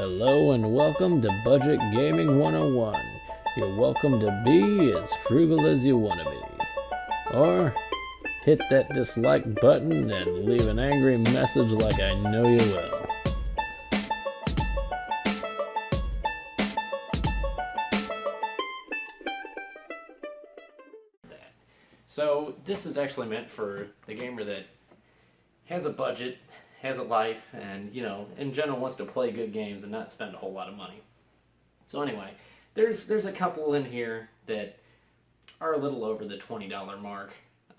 Hello and welcome to Budget Gaming 101. You're welcome to be as frugal as you want to be. Or hit that dislike button and leave an angry message like I know you will. So this is actually meant for the gamer that has a budget, has a life, and in general wants to play good games and not spend a whole lot of money. So anyway, there's a couple in here that are a little over the $20 mark.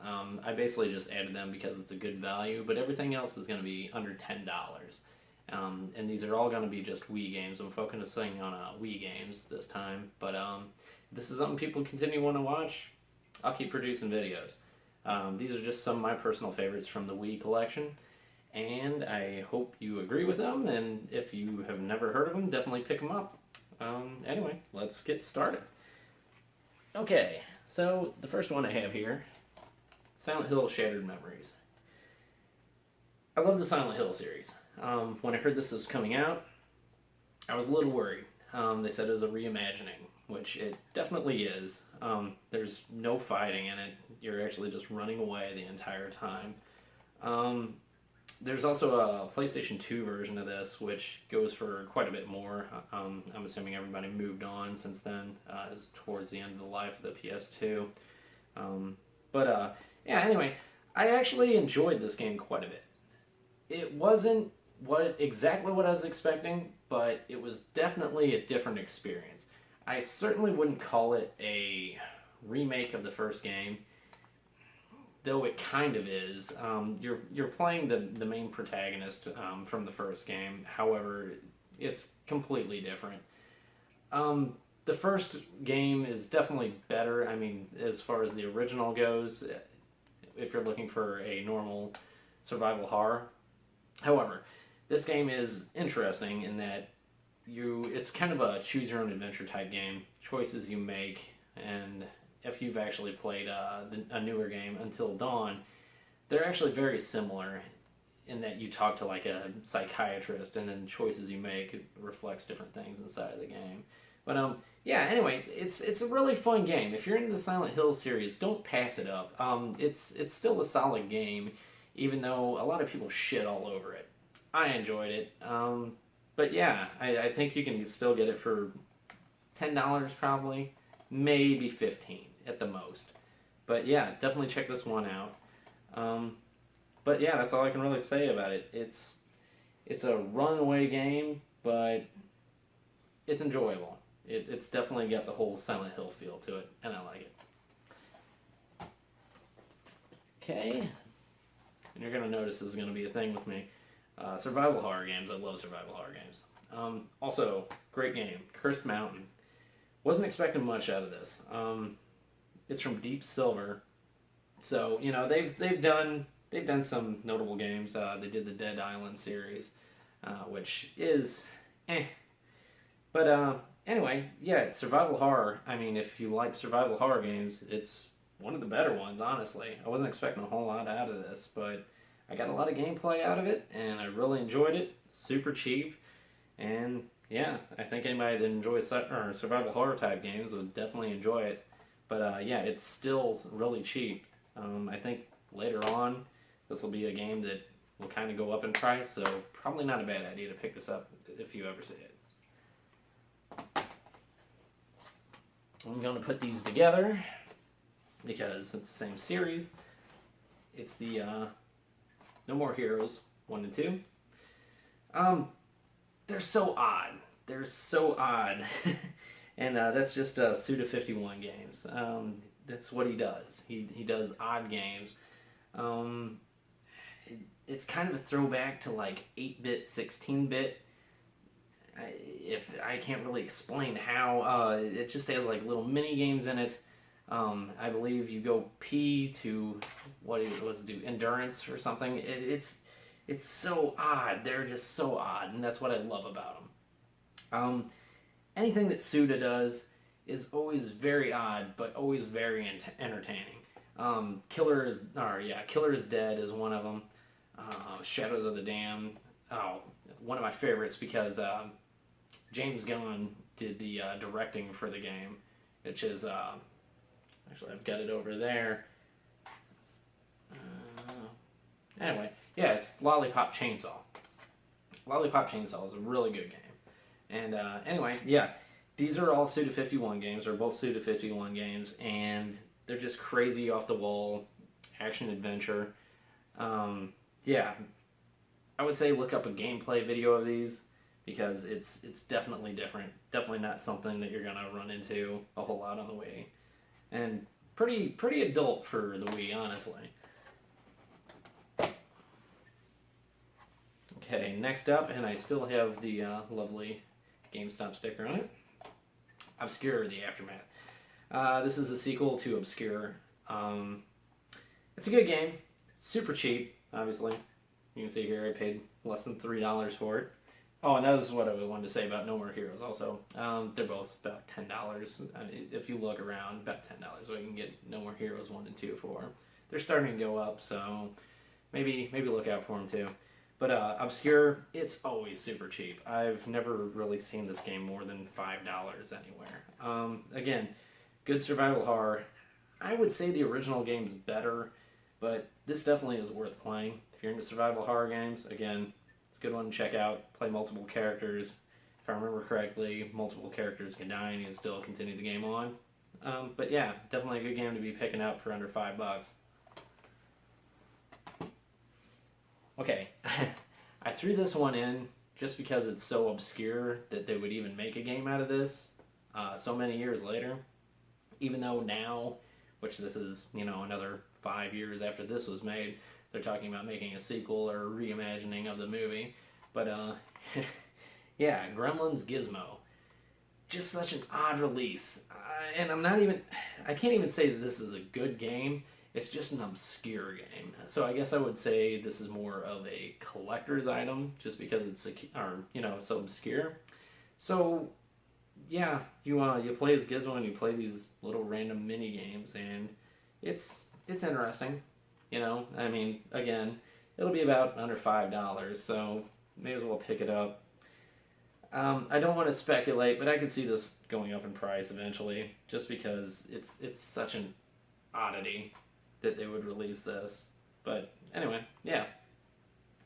I basically just added them because it's a good value, but everything else is going to be under $10. And these are all going to be just Wii games. I'm focusing on Wii games this time, but if this is something people continue to want to watch, I'll keep producing videos. These are just some of my personal favorites from the Wii collection, and I hope you agree with them, and if you have never heard of them, definitely pick them up. Anyway, let's get started. Okay, so the first one I have here, Silent Hill Shattered Memories. I love the Silent Hill series. When I heard this was coming out, I was a little worried. They said it was a reimagining, which it definitely is. There's no fighting in it. You're actually just running away the entire time. There's also a PlayStation 2 version of this, which goes for quite a bit more. I'm assuming everybody moved on since then. It's towards the end of the life of the PS2. Anyway, I actually enjoyed this game quite a bit. It wasn't exactly what I was expecting, but it was definitely a different experience. I certainly wouldn't call it a remake of the first game, though it kind of is. You're playing the main protagonist from the first game. However, it's completely different. The first game is definitely better. I mean, as far as the original goes, if you're looking for a normal survival horror. However, this game is interesting in that it's kind of a choose your own adventure type game. Choices you make, and if you've actually played a newer game, Until Dawn, they're actually very similar in that you talk to like a psychiatrist, and then choices you make reflects different things inside of the game. But anyway, it's a really fun game. If you're into the Silent Hill series, don't pass it up. It's still a solid game, even though a lot of people shit all over it. I enjoyed it. But yeah, I think you can still get it for $10 probably, maybe $15 at the most. But yeah, definitely check this one out. But yeah, that's all I can really say about it. It's a runaway game, but it's enjoyable. It's definitely got the whole Silent Hill feel to it, and I like it. Okay, and you're gonna notice this is gonna be a thing with me. Survival horror games. I love survival horror games. Also, great game, Cursed Mountain. Wasn't expecting much out of this. It's from Deep Silver, so they've done some notable games. They did the Dead Island series, which is But anyway, yeah, it's survival horror. I mean, if you like survival horror games, it's one of the better ones. Honestly, I wasn't expecting a whole lot out of this, but I got a lot of gameplay out of it, and I really enjoyed it. Super cheap, and yeah, I think anybody that enjoys survival horror type games would definitely enjoy it. But yeah, it's still really cheap. I think later on, this will be a game that will kind of go up in price, so probably not a bad idea to pick this up if you ever see it. I'm going to put these together because it's the same series. It's the No More Heroes 1 and 2. They're so odd. They're so odd. And that's just Suda51 Games. That's what he does. He does odd games. It's kind of a throwback to like 8-bit, 16-bit. If I can't really explain how, it just has like little mini games in it. I believe you go P to what it was do endurance or something. It's so odd. They're just so odd, and that's what I love about them. Anything that Suda does is always very odd, but always very entertaining. Killer is Dead is one of them. Shadows of the Damned. Oh, one of my favorites because James Gunn did the directing for the game, which is actually I've got it over there. Anyway, yeah, it's Lollipop Chainsaw. Lollipop Chainsaw is a really good game. And anyway, yeah, these are all Suda 51 games, or both Suda 51 games, and they're just crazy off the wall action adventure. Yeah, I would say look up a gameplay video of these because it's definitely different. Definitely not something that you're gonna run into a whole lot on the Wii, and pretty adult for the Wii, honestly. Okay, next up, and I still have the lovely GameStop sticker on it. Obscure: The Aftermath. This is a sequel to Obscure. It's a good game. Super cheap, obviously. You can see here I paid less than $3 for it. Oh, and that was what I wanted to say about No More Heroes also. They're both about $10. I mean, if you look around, about $10 what you can get No More Heroes 1 and 2 for. They're starting to go up, so maybe look out for them too. But Obscure, it's always super cheap. I've never really seen this game more than $5 anywhere. Again, good survival horror. I would say the original game's better, but this definitely is worth playing. If you're into survival horror games, again, it's a good one to check out. Play multiple characters. If I remember correctly, multiple characters can die and you can still continue the game on. But yeah, definitely a good game to be picking up for under $5. Okay, I threw this one in just because it's so obscure that they would even make a game out of this so many years later. Even though now, which this is, another 5 years after this was made, they're talking about making a sequel or reimagining of the movie. But, yeah, Gremlins Gizmo. Just such an odd release. And I can't even say that this is a good game. It's just an obscure game. So I guess I would say this is more of a collector's item just because it's so obscure. So yeah, you play as Gizmo and you play these little random mini games and it's interesting. I mean, again, it'll be about under $5, so may as well pick it up. I don't want to speculate, but I could see this going up in price eventually just because it's such an oddity that they would release this. But anyway, yeah.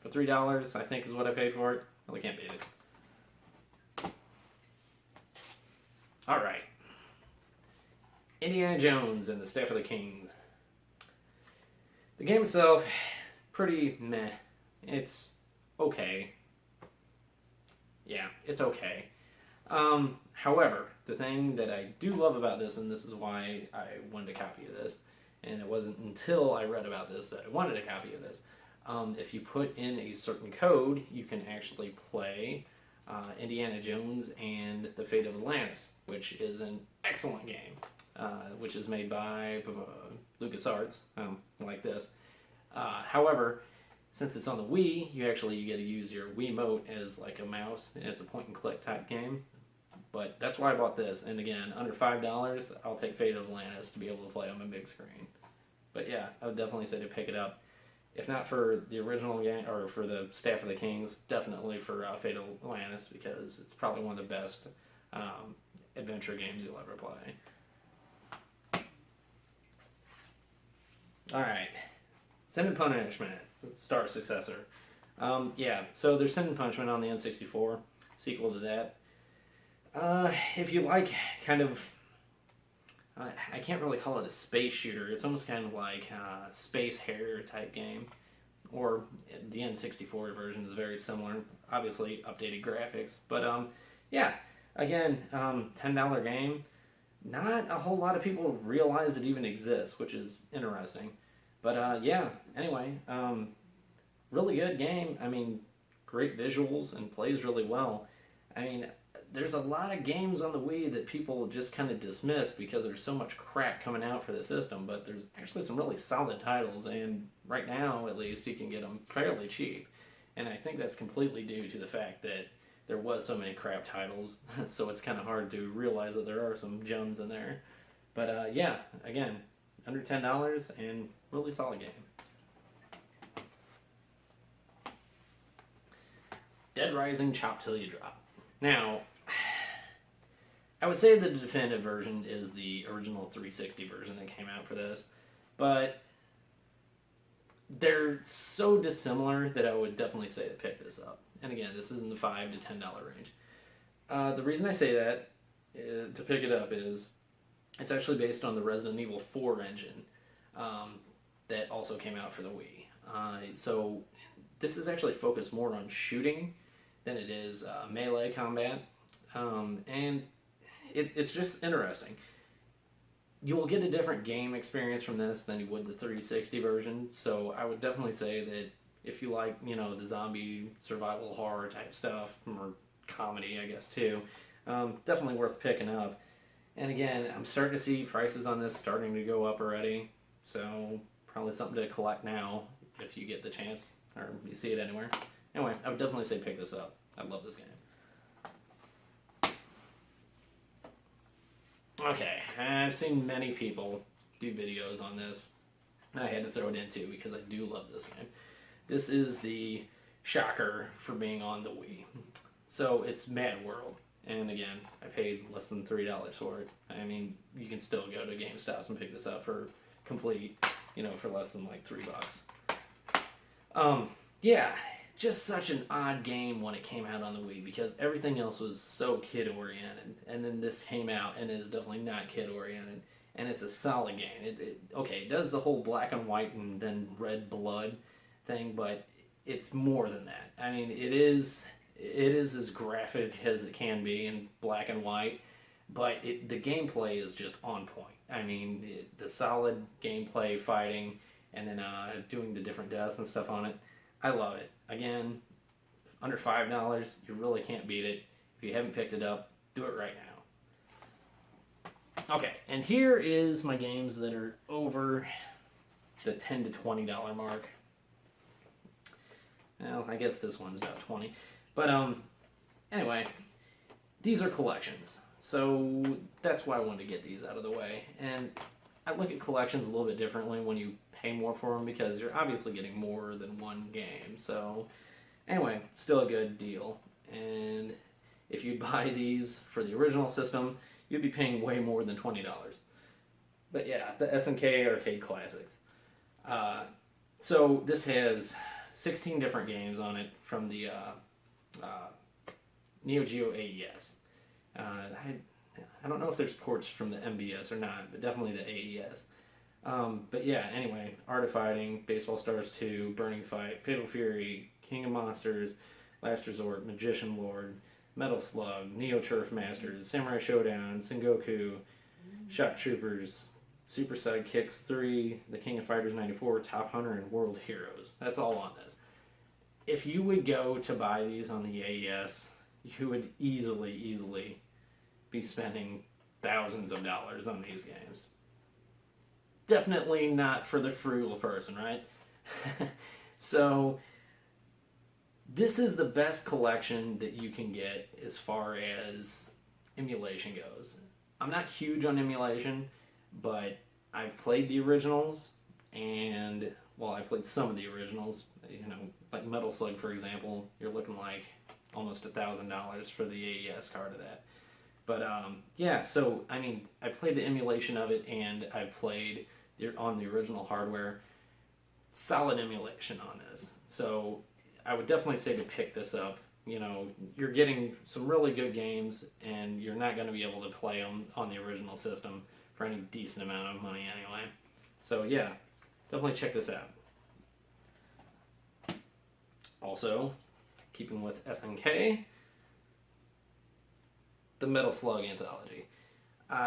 For $3, I think is what I paid for it. Well, I can't beat it. Alright. Indiana Jones and the Staff of the Kings. The game itself, pretty meh. It's okay. Yeah, it's okay. However, the thing that I do love about this, and this is why I wanted a copy of this, and it wasn't until I read about this that I wanted a copy of this. If you put in a certain code, you can actually play Indiana Jones and the Fate of Atlantis, which is an excellent game, which is made by LucasArts, like this. However, since it's on the Wii, you get to use your Wiimote as like a mouse, and it's a point-and-click type game. But that's why I bought this. And again, under $5, I'll take Fate of Atlantis to be able to play on my big screen. But yeah, I would definitely say to pick it up. If not for the original game, or for the Staff of the Kings, definitely for Fate of Atlantis, because it's probably one of the best adventure games you'll ever play. Alright. Sin and Punishment, Star Successor. Yeah, so there's Sin and Punishment on the N64, sequel to that. If you like kind of, I can't really call it a space shooter, it's almost kind of like a Space Harrier type game, or the N64 version is very similar, obviously updated graphics, but yeah, again, $10 game, not a whole lot of people realize it even exists, which is interesting, but yeah, anyway, really good game. I mean, great visuals and plays really well. I mean, there's a lot of games on the Wii that people just kind of dismiss because there's so much crap coming out for the system, but there's actually some really solid titles, and right now, at least, you can get them fairly cheap. And I think that's completely due to the fact that there was so many crap titles, so it's kind of hard to realize that there are some gems in there. But yeah, again, under $10 and really solid game. Dead Rising Chop Till You Drop. Now, I would say the definitive version is the original 360 version that came out for this, but they're so dissimilar that I would definitely say to pick this up. And again, this is in the $5 to $10 range. The reason I say that to pick it up is it's actually based on the Resident Evil 4 engine that also came out for the Wii. So this is actually focused more on shooting than it is melee combat. And it's just interesting. You will get a different game experience from this than you would the 360 version. So I would definitely say that if you like, the zombie survival horror type stuff, or comedy, I guess, too, definitely worth picking up. And again, I'm starting to see prices on this starting to go up already. So probably something to collect now if you get the chance or you see it anywhere. Anyway, I would definitely say pick this up. I love this game. Okay, I've seen many people do videos on this. I had to throw it in too because I do love this game. This is the shocker for being on the Wii. So it's Mad World. And again, I paid less than $3 for it. I mean, you can still go to GameStops and pick this up for complete, for less than like $3. Yeah, just such an odd game when it came out on the Wii because everything else was so kid-oriented. And then this came out and it is definitely not kid-oriented. And it's a solid game. It does the whole black and white and then red blood thing, but it's more than that. I mean, it is as graphic as it can be in black and white, but the gameplay is just on point. I mean, the solid gameplay, fighting, and then doing the different deaths and stuff on it. I love it. Again, under $5, you really can't beat it. If you haven't picked it up, do it right now. Okay, and here is my games that are over the $10 to $20 mark. Well, I guess this one's about 20. But anyway, these are collections. So that's why I wanted to get these out of the way. And I look at collections a little bit differently when you pay more for them because you're obviously getting more than one game. So anyway, still a good deal. And if you buy these for the original system, you'd be paying way more than $20. But yeah, the SNK Arcade Classics. So this has 16 different games on it from the Neo Geo AES. I don't know if there's ports from the MVS or not, but definitely the AES. But yeah, anyway, Art of Fighting, Baseball Stars 2, Burning Fight, Fatal Fury, King of Monsters, Last Resort, Magician Lord, Metal Slug, Neo Turf Masters, Samurai Showdown, Sengoku, Shot Troopers, Super Sidekicks 3, The King of Fighters 94, Top Hunter, and World Heroes. That's all on this. If you would go to buy these on the AES, you would easily be spending thousands of dollars on these games. Definitely not for the frugal person, right? So this is the best collection that you can get as far as emulation goes. I'm not huge on emulation, but I've played the originals, and I played some of the originals. Like Metal Slug, for example, you're looking like almost $1,000 for the AES card of that. But yeah, so I mean, I played the emulation of it, and I played on the original hardware. Solid emulation on this, so I would definitely say to pick this up. You're getting some really good games, and you're not going to be able to play them on the original system for any decent amount of money anyway. So yeah, definitely check this out. Also, keeping with SNK, the Metal Slug Anthology.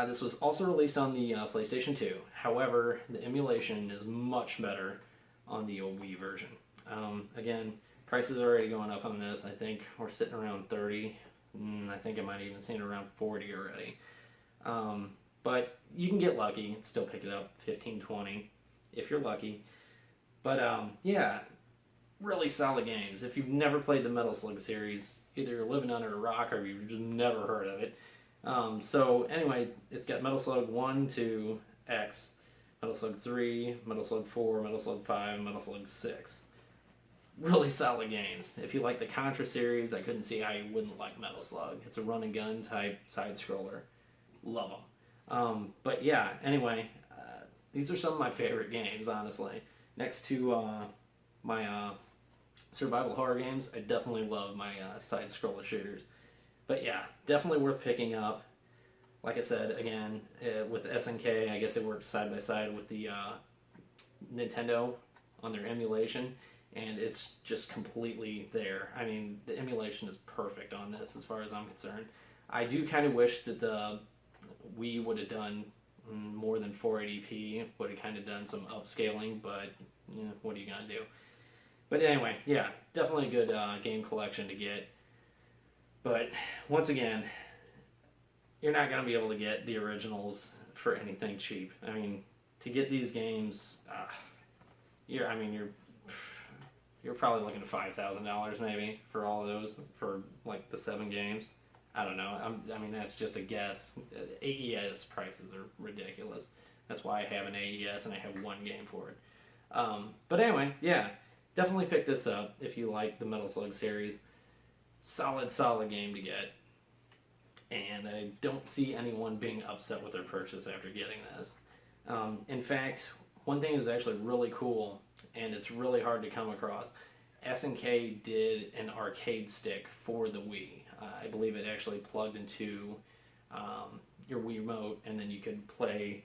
This was also released on the PlayStation 2. However, the emulation is much better on the Wii version. Again, prices are already going up on this. I think we're sitting around 30. I think I might even seen around 40 already. But you can get lucky and still pick it up 15, 20 if you're lucky. But yeah, really solid games. If you've never played the Metal Slug series, either you're living under a rock or you've just never heard of it. So anyway, it's got Metal Slug 1 to X, Metal Slug 3, Metal Slug 4, Metal Slug 5, Metal Slug 6. Really solid games. If you like the Contra series, I couldn't see how you wouldn't like Metal Slug. It's a run and gun type side scroller. love them. But yeah, anyway, these are some of my favorite games, honestly. Next to my survival horror games, I definitely love my side scroller shooters. But yeah, definitely worth picking up. Like I said, again, with SNK, I guess it works side by side with the Nintendo on their emulation, and it's just completely there. I mean, the emulation is perfect on this as far as I'm concerned. I do kind of wish that the Wii would have done more than 480p, would have kind of done some upscaling, but what are you going to do? But anyway, yeah, definitely a good game collection to get. But once again, you're not going to be able to get the originals for anything cheap. I mean, to get these games, you're probably looking at $5,000 maybe for all of those for like the 7 games. I don't know. I mean, that's just a guess. AES prices are ridiculous. That's why I have an AES and I have one game for it. But anyway, yeah, definitely pick this up if you like the Metal Slug series. Solid game to get. And I don't see anyone being upset with their purchase after getting this. In fact, one thing is actually really cool, and it's really hard to come across. SNK did an arcade stick for the Wii. I believe it actually plugged into your Wii remote, and then you could play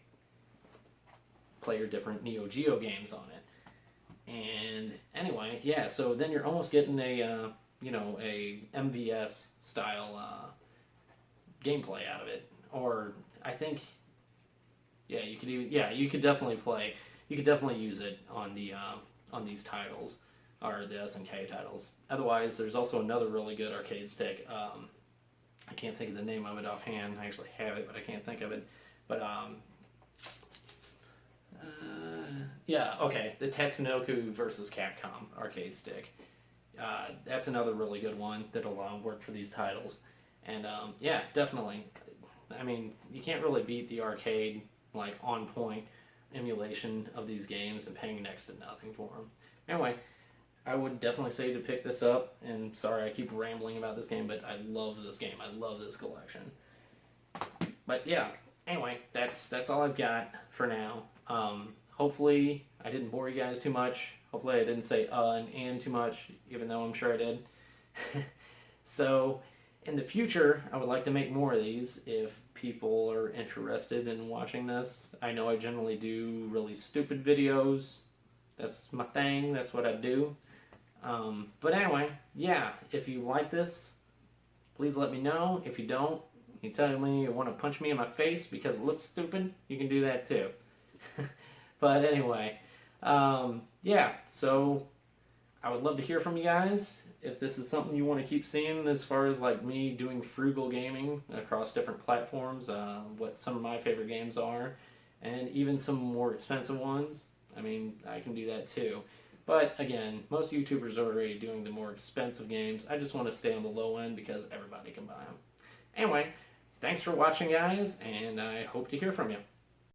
your different Neo Geo games on it. And anyway, yeah, so then you're almost getting a MVS style gameplay out of it. Or I think, you could definitely use it on the on these titles, or the SNK titles. Otherwise, there's also another really good arcade stick. I can't think of the name of it offhand. I actually have it, but I can't think of it. But the Tatsunoko versus Capcom arcade stick. That's another really good one that'll work for these titles. And definitely. I mean, you can't really beat the arcade like on point emulation of these games and paying next to nothing for them. Anyway, I would definitely say to pick this up. And sorry, I keep rambling about this game, but I love this game. I love this collection. But yeah, anyway, that's all I've got for now. Hopefully, I didn't bore you guys too much. Hopefully, I didn't say and too much, even though I'm sure I did. So, in the future, I would like to make more of these if people are interested in watching this. I know I generally do really stupid videos. That's my thing. That's what I do. But anyway, yeah, if you like this, please let me know. If you don't, you tell me you want to punch me in my face because it looks stupid, you can do that too. But anyway, so I would love to hear from you guys. If this is something you want to keep seeing as far as like me doing frugal gaming across different platforms, what some of my favorite games are, and even some more expensive ones, I mean, I can do that too. But again, most YouTubers are already doing the more expensive games. I just want to stay on the low end because everybody can buy them. Anyway, thanks for watching, guys, and I hope to hear from you.